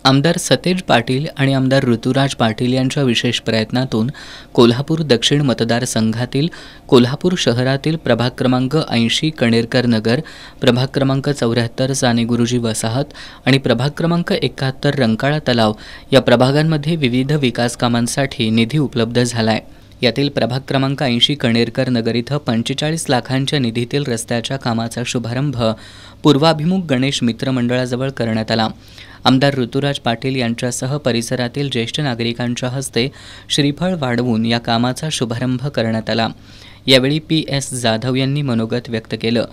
आमदार सतेज पाटील आणि आमदार ऋतुराज पाटील यांच्या विशेष प्रयत्नातून कोल्हापूर दक्षिण मतदारसंघातील कोल्हापूर शहरातील प्रभाग क्रमांक 80 कणेरकर नगर, प्रभाग क्रमांक 74 साने गुरुजी वसाहत आणि प्रभाग क्रमांक 71 रंकाळा तलाव या प्रभागांमध्ये विविध विकास कामांसाठी निधी उपलब्ध झालाय। यातील प्रभाग क्रमांक 80 कणेरकर नगर इथं 45 लाखांच्या निधीतील रस्त्याच्या कामाचा शुभारंभ पूर्वाभिमुख गणेश मित्र मंडळाजवळ करण्यात आला। आमदार ऋतुराज पाटील यांच्यासह परिसरातील ज्येष्ठ नागरिकांच्या हस्ते श्रीफळ वाढवून या कामाचा शुभारंभ करण्यात आला। यावेळी PS जाधव यांनी मनोगत व्यक्त केलं।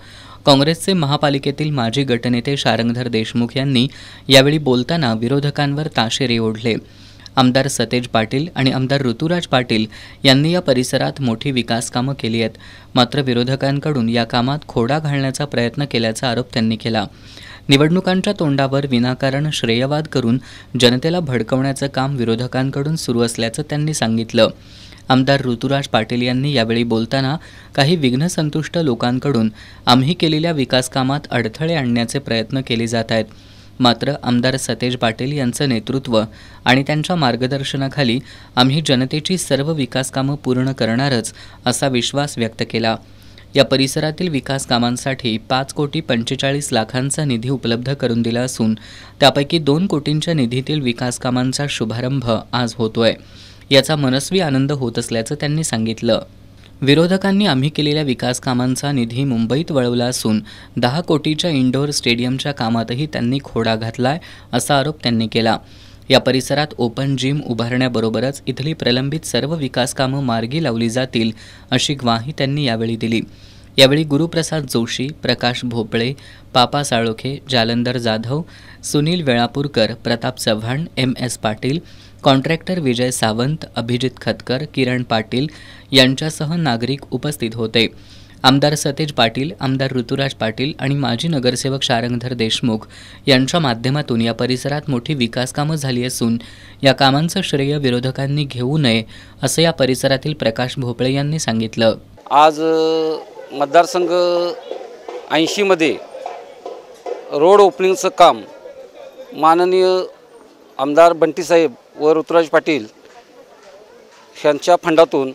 काँग्रेसचे महापालिकेतील माजी गटनेते शारंगधर देशमुख यांनी यावेळी बोलताना विरोधकांवर ताशेरे ओढले। आमदार सतेज पाटील आणि आमदार ऋतुराज पाटील यांनी या परिसरात मोठी विकास कामं केली आहेत, मात्र विरोधकांकडून या कामात खोडा घालण्याचा प्रयत्न केल्याचा आरोप त्यांनी केला। निवडणुकांच्या तोंडावर विनाकारण श्रेयवाद करून जनतेला भडकवण्याचं काम विरोधकांकडून सुरू असल्याचं त्यांनी सांगितलं। आमदार ऋतुराज पाटील यांनी यावेळी बोलताना काही विघ्नसंतुष्ट लोकांकडून आम्ही केलेल्या विकास कामात अडथळे आणण्याचे प्रयत्न केले जात आहेत, मात्र आमदार सतेज पाटील यांचं नेतृत्व आणि त्यांच्या मार्गदर्शनाखाली आम्ही जनतेची सर्व विकास कामं पूर्ण करणारच असा विश्वास व्यक्त केला। या परिसरातील विकास कामांसाठी 5,45,00,000 निधी उपलब्ध करून दिला असून त्यापैकी 2 कोटींच्या निधीतील विकास कामांचा शुभारंभ आज होतोय। याचा मनस्वी आनंद होत असल्याचं त्यांनी सांगितलं। विरोधकांनी आम्ही केलेल्या विकास कामांचा निधी मुंबईत वळवला असून 10 कोटीच्या इंडोर स्टेडियमच्या कामातही त्यांनी खोडा घातलाय असा आरोप त्यांनी केला। या परिसरात ओपन जिम उभारण्याबरोबरच इथली प्रलंबित सर्व विकास कामं मार्गी लावली जातील अशी ग्वाही त्यांनी यावेळी दिली। यावेळी गुरुप्रसाद जोशी, प्रकाश भोपळे, पापा साळोखे, जालंधर जाधव, सुनील वेळापूरकर, प्रताप चव्हाण, MS पाटील, कॉन्ट्रॅक्टर विजय सावंत, अभिजित खतकर, किरण पाटील यांच्यासह नागरिक उपस्थित होते। आमदार सतेज पाटील, आमदार ऋतुराज पाटील आणि माजी नगरसेवक शारंगधर देशमुख यांच्या माध्यमातून या परिसरात मोठी विकास कामं झाली असून या कामांचं श्रेय विरोधकांनी घेऊ नये असं या परिसरातील प्रकाश भोपळे यांनी सांगितलं। आज मतदारसंघ 80 मध्ये रोड ओपनिंगचं काम माननीय आमदार बंटी साहेब व ऋतुराज पाटील यांच्या फंडातून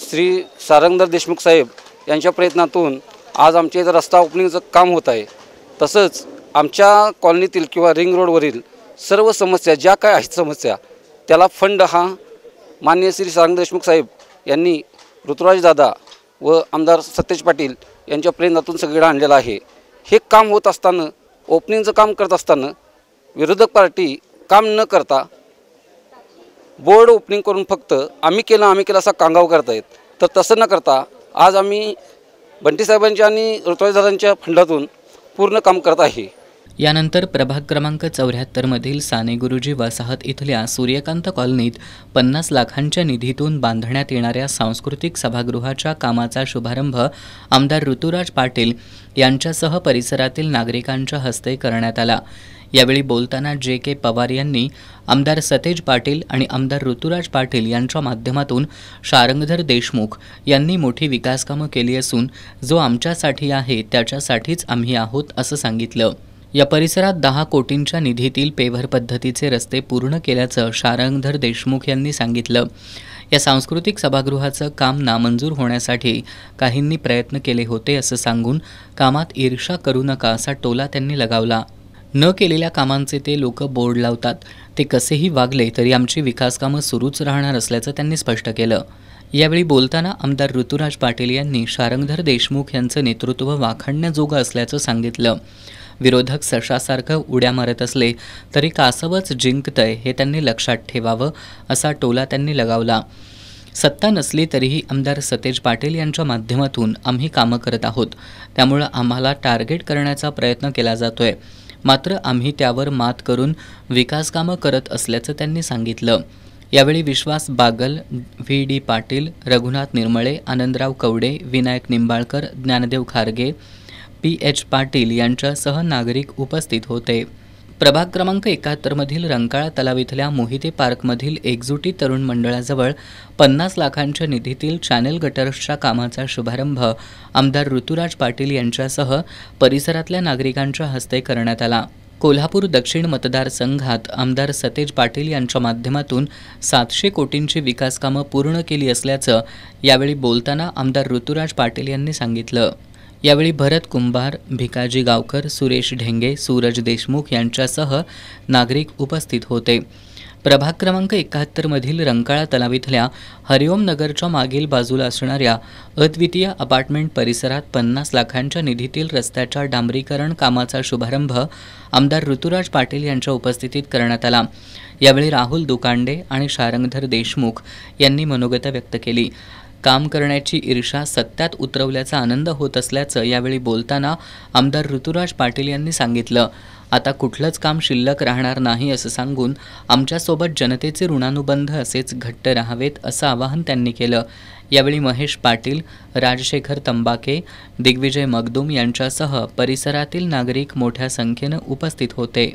श्री शारंगधर देशमुख साहेब यांच्या प्रयत्नातून आज आमच्या इथं रस्ता ओपनिंगचं काम होत आहे। तसंच आमच्या कॉलनीतील किंवा रिंग रोडवरील सर्व समस्या ज्या काय आहेत समस्या त्याला फंड हा माननीय श्री शारंगधर देशमुख साहेब यांनी ऋतुराज दादा व आमदार सतेज पाटील यांच्या प्रयत्नातून सगळीकडे आणलेलं आहे। हे काम होत असताना, ओपनिंगचं काम करत असताना विरोधक पार्टी काम न करता बोर्ड ओपनिंग करून फक्त आम्ही केलं असा कांगाव करतायत। तर तसं न करता आज आम्ही बंटी साहेबांच्या आणि ऋतुराज दादांच्या फंडातून पूर्ण काम करत आहे। यानंतर प्रभाग क्रमांक 74 मधील साने गुरुजी वसाहत इथल्या सूर्यकांत कॉलनीत 50 लाखांच्या निधीतून बांधण्यात येणाऱ्या सांस्कृतिक सभागृहाच्या कामाचा शुभारंभ आमदार ऋतुराज पाटील यांच्यासह परिसरातील नागरिकांच्या हस्ते करण्यात आला। यावेळी बोलताना JK पवार यांनी आमदार सतेज पाटील आणि आमदार ऋतुराज पाटील यांच्या माध्यमातून शारंगधर देशमुख यांनी मोठी विकास कामं केली असून जो आमच्यासाठी आहे त्याच्यासाठीच आम्ही आहोत असं सांगितलं। या परिसरात 10 कोटींच्या निधीतील पेव्हर पद्धतीचे रस्ते पूर्ण केल्याचं शारंगधर देशमुख यांनी सांगितलं। या सांस्कृतिक सभागृहाचं काम नामंजूर होण्यासाठी काहींनी प्रयत्न केले होते असं सांगून कामात ईर्ष्या करू नका असा टोला त्यांनी लगावला। न केलेल्या कामांचे ते लोक बोर्ड लावतात, ते कसेही वागले तरी आमची विकास कामं सुरूच राहणार असल्याचं त्यांनी स्पष्ट केलं। यावेळी बोलताना आमदार ऋतुराज पाटील यांनी शारंगधर देशमुख यांचं नेतृत्व वाखाणण्याजोगं असल्याचं सांगितलं। विरोधक सशासारखं उड्या मारत असले तरी कासवच जिंकतंय हे त्यांनी लक्षात ठेवावं असा टोला त्यांनी लगावला। सत्ता नसली तरीही आमदार सतेज पाटील यांच्या माध्यमातून आम्ही कामं करत आहोत, त्यामुळं आम्हाला टार्गेट करण्याचा प्रयत्न केला जातोय, मात्र आम्ही त्यावर मात करून विकास कामं करत असल्याचं त्यांनी सांगितलं। यावेळी विश्वास बागल, VD पाटील, रघुनाथ निर्मळे, आनंदराव कवडे, विनायक निंबाळकर, ज्ञानदेव खारगे, PH पाटील यांच्यासह नागरिक उपस्थित होते। प्रभाग क्रमांक 71 मधील रंकाळा तलाव इथल्या मोहिते पार्कमधील एकजुटी तरुण मंडळाजवळ 50 लाखांच्या निधीतील चॅनेल गटर्सच्या कामाचा शुभारंभ आमदार ऋतुराज पाटील यांच्यासह परिसरातल्या नागरिकांच्या हस्ते करण्यात आला। कोल्हापूर दक्षिण मतदारसंघात आमदार सतेज पाटील यांच्या माध्यमातून 700 कोटींची विकास कामं पूर्ण केली असल्याचं यावेळी बोलताना आमदार ऋतुराज पाटील यांनी सांगितलं। यावेळी भरत कुंभार, भिकाजी गावकर, सुरेश ढेंगे, सूरज देशमुख यांच्यासह नागरिक उपस्थित होते। प्रभाग क्रमांक 71 मधील रंकाळा तलाव हरिओम नगरच्या मागील बाजूला असणाऱ्या अद्वितीय अपार्टमेंट परिसरात 50 लाखांच्या निधीतील रस्त्याच्या डांबरीकरण कामाचा शुभारंभ आमदार ऋतुराज पाटील यांच्या उपस्थितीत करण्यात आला। यावेळी राहुल दुकांडे आणि शारंगधर देशमुख यांनी मनोगत व्यक्त केली। काम करण्याची ईर्षा सत्यात उतरवल्याचा आनंद होत असल्याचं यावेळी बोलताना आमदार ऋतुराज पाटील यांनी सांगितलं। आता कुठलंच काम शिल्लक राहणार नाही असं सांगून आमच्यासोबत जनतेचे ऋणानुबंध असेच घट्ट राहावेत असं आवाहन त्यांनी केलं। यावेळी महेश पाटील, राजशेखर तंबाके, दिग्विजय मगदूम यांच्यासह परिसरातील नागरिक मोठ्या संख्येनं उपस्थित होते।